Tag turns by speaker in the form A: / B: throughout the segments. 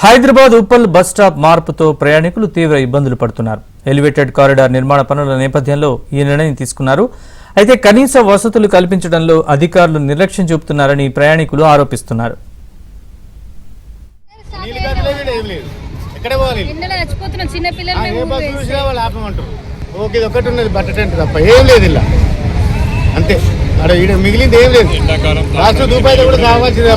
A: Hyderabad Uppal bus stop మార్పుతో ప్రయాణికులు తీవ్ర ఇబ్బందులు పడుతున్నారు. ఎలివేటెడ్ కారిడార్ నిర్మాణ పనుల నేపథ్యంలో ఈ నిర్ణయం తీసుకున్నారు. అయితే కనీస వసతులు కల్పించడంలో అధికారులు నిర్లక్ష్యం చూపుతున్నారని ప్రయాణికులు ఆరోపిస్తున్నారు.
B: మిగిలింది ఏం లేదు. లాస్ట్ రూపాయలు కూడా కావాల్సింది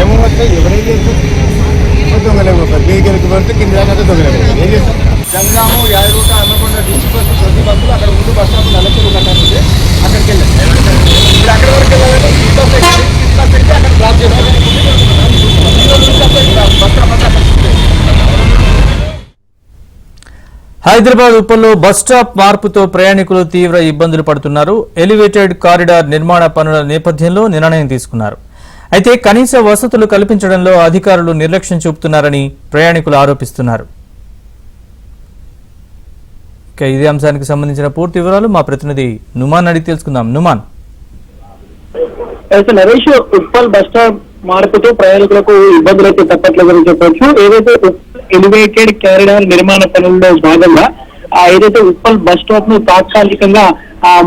B: ఏమో ఎవరైతే దొంగలేము మీకెళ్ళి పడితే కింద దాకా దొంగలేము ఏం చేస్తాం. జంగాము యాదరూట అన్నకుండా డిస్ట్రిక్ట్ బస్సు ప్రతి బస్సులు అక్కడ ముందు బస్ స్టాప్ నల్లచెరువు కట్టాలి. అక్కడికి వెళ్ళాం. ఇప్పుడు అక్కడి వరకు వెళ్ళాలంటే అక్కడ డ్రాప్ చేస్తాం.
A: హైదరాబాద్ ఉప్పల్లో బస్ స్టాప్ మార్పుతో ప్రయాణికులు తీవ్ర ఇబ్బందులు పడుతున్నారు. ఎలివేటెడ్ కారిడార్ నిర్మాణ పనుల నేపథ్యంలో నిర్ణయం తీసుకున్నారు. అయితే కనీస వసతులు కల్పించడంలో అధికారులు నిర్లక్ష్యం చూపుతున్నారని ప్రయాణికులు ఆరోపిస్తున్నారు. ఇదే అంశానికి సంబంధించిన పూర్తి వివరాలు మా ప్రతినిధి నుమాన్ అడిగి తెలుసుకుందాం. నుమాన్,
C: నరేష్, ఉప్పల్ బస్ స్టాప్ మార్పుతో ప్రయాణికులకు ఇబ్బందులు అయితే తప్పట్లేదని చెప్పొచ్చు. ఏదైతే ఎలివేటెడ్ కారిడార్ నిర్మాణ పనుల్లో భాగంగా ఏదైతే ఉప్పల్ బస్ స్టాప్ ను తాత్కాలికంగా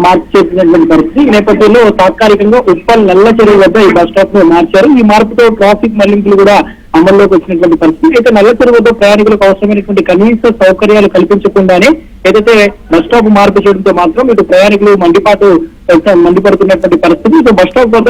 C: మార్పు చేసినటువంటి పరిస్థితి. ఈ నేపథ్యంలో తాత్కాలికంగా ఉప్పల్ నల్ల చెరువు వద్ద ఈ బస్ స్టాప్ ను మార్చారు. ఈ మార్పుతో ట్రాఫిక్ మళ్లింపులు కూడా అమల్లోకి వచ్చినటువంటి పరిస్థితి. అయితే నల్ల చెరువు వద్ద ప్రయాణికులకు అవసరమైనటువంటి కనీస సౌకర్యాలు కల్పించకుండానే ఏదైతే బస్ స్టాప్ మార్పు చేయడంతో మాత్రం ఇటు ప్రయాణికులు మండిపడుతున్నటువంటి పరిస్థితి. ఇటు బస్ స్టాప్ వద్ద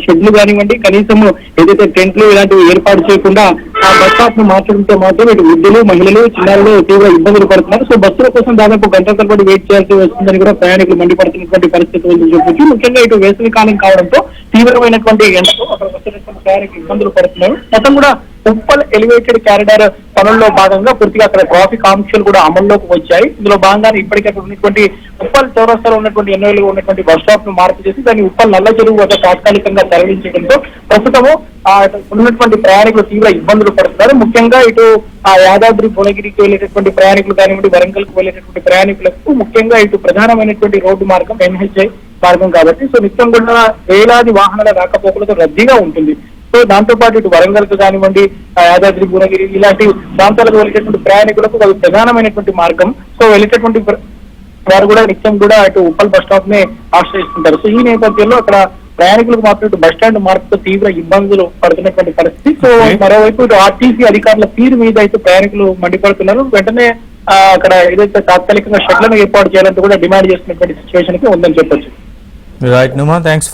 C: షెడ్లు కానివ్వండి, కనీసం ఏదైతే టెంట్లు ఇలాంటివి ఏర్పాటు చేయకుండా ఆ బస్ స్టాప్ ను మార్చడంతో మాత్రం ఇటు వృద్ధులు, మహిళలు, చిన్నారులు తీవ్ర ఇబ్బందులు పడుతున్నారు. సో బస్సుల కోసం దాదాపు గంటల తరబడి వెయిట్ చేయాల్సి వస్తుందని కూడా ప్రయాణికులు మండిపడుతున్నటువంటి పరిస్థితి ఉందని చెప్పొచ్చు. ముఖ్యంగా ఇటు వేసవి కాలం కావడంతో తీవ్రమైనటువంటి ఎండతో అక్కడ వచ్చినటువంటి ప్రయాణికులు ఇబ్బందులు పడుతున్నారు. మొత్తం కూడా ఉప్పల్ ఎలివేటెడ్ కారిడార్ పనుల్లో భాగంగా పూర్తిగా అక్కడ ట్రాఫిక్ ఆంక్షలు కూడా అమల్లోకి వచ్చాయి. ఇందులో భాగంగానే ఇప్పటికే అక్కడ ఉన్నటువంటి ఉప్పల్ చౌరస్తాలో ఉన్నటువంటి ఎన్నోలుగా ఉన్నటువంటి బస్ స్టాప్ ను మార్పు చేసి దాన్ని ఉప్పల్ నల్ల చెరువు వద్ద తాత్కాలికంగా తరలించడంతో ప్రస్తుతము ఉన్నటువంటి ప్రయాణికులు తీవ్ర ఇబ్బందులు పడుతున్నారు. ముఖ్యంగా ఇటు యాదాద్రి భువనగిరికి వెళ్ళేటటువంటి ప్రయాణికులు కానివ్వండి, వరంగల్ కు వెళ్ళేటటువంటి ప్రయాణికులకు ముఖ్యంగా ఇటు ప్రధానమైనటువంటి రోడ్డు మార్గం NHI మార్గం కాబట్టి సో నిత్యం కూడా వేలాది వాహనాల రాకపోకలతో రద్దీగా ఉంటుంది. సో దాంతో పాటు ఇటు వరంగల్ కు కానివ్వండి, యాదాద్రి భువనగిరి ఇలాంటి ప్రాంతాలకు వెళ్ళేటటువంటి ప్రయాణికులకు అది ప్రధానమైనటువంటి మార్గం. సో వెళ్ళేటటువంటి వారు కూడా నిత్యం కూడా అటు ఉప్పల్ బస్ స్టాప్ నే ఆశ్రయిస్తుంటారు. సో ఈ నేపథ్యంలో అక్కడ ప్రయాణికులకు మాత్రం ఇటు బస్ స్టాండ్ మార్పుతో తీవ్ర ఇబ్బందులు పడుతున్నటువంటి పరిస్థితి. సో మరోవైపు ఇటు RTC అధికారుల తీరు మీద అయితే ప్రయాణికులు మండిపడుతున్నారు. వెంటనే అక్కడ ఏదైతే తాత్కాలికంగా షెడ్లను ఏర్పాటు చేయాలంటూ కూడా డిమాండ్ చేస్తున్నటువంటి సిచ్యువేషన్ కి ఉందని చెప్పొచ్చు.
A: Right Numan, thanks.